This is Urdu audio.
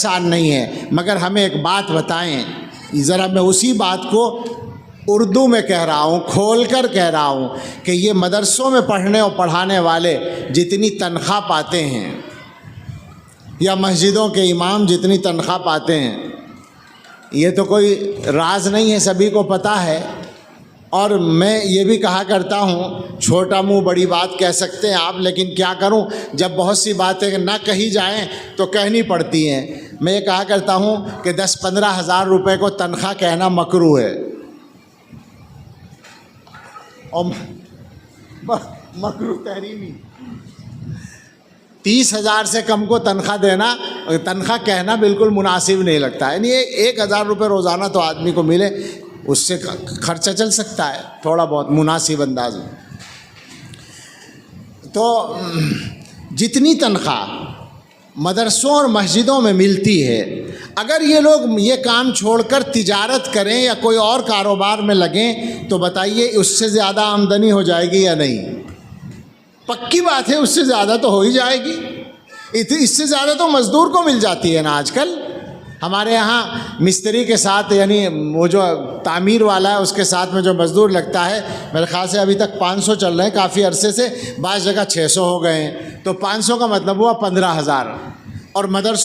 آسان نہیں ہے، مگر ہمیں ایک بات بتائیں، ذرا میں اسی بات کو اردو میں کہہ رہا ہوں، کھول کر کہہ رہا ہوں کہ یہ مدرسوں میں پڑھنے اور پڑھانے والے جتنی تنخواہ پاتے ہیں یا مسجدوں کے امام جتنی تنخواہ پاتے ہیں، یہ تو کوئی راز نہیں ہے، سبھی کو پتہ ہے۔ اور میں یہ بھی کہا کرتا ہوں، چھوٹا منہ بڑی بات کہہ سکتے ہیں آپ، لیکن کیا کروں، جب بہت سی باتیں نہ کہی جائیں تو کہنی پڑتی ہیں۔ میں یہ کہا کرتا ہوں کہ 10-15 ہزار روپے کو تنخواہ کہنا مکروہ ہے، اور مکروہ تحریمی۔ 30,000 سے کم کو تنخواہ کہنا بالکل مناسب نہیں لگتا ہے۔ یعنی 1,000 روپے روزانہ تو آدمی کو ملے، اس سے خرچہ چل سکتا ہے تھوڑا بہت مناسب انداز میں۔ تو جتنی تنخواہ مدرسوں اور مسجدوں میں ملتی ہے، اگر یہ لوگ یہ کام چھوڑ کر تجارت کریں یا کوئی اور کاروبار میں لگیں تو بتائیے اس سے زیادہ آمدنی ہو جائے گی یا نہیں؟ پکی بات ہے، اس سے زیادہ تو ہو ہی جائے گی۔ اس سے زیادہ تو مزدور کو مل جاتی ہے نا آج کل۔ ہمارے یہاں مستری کے ساتھ، یعنی وہ جو تعمیر والا ہے اس کے ساتھ میں جو مزدور لگتا ہے، میرے خیال سے ابھی تک 500 چل رہے ہیں کافی عرصے سے، بعض جگہ 600 ہو گئے ہیں، تو 500 کا مطلب ہوا 15,000۔ اور مدرسوں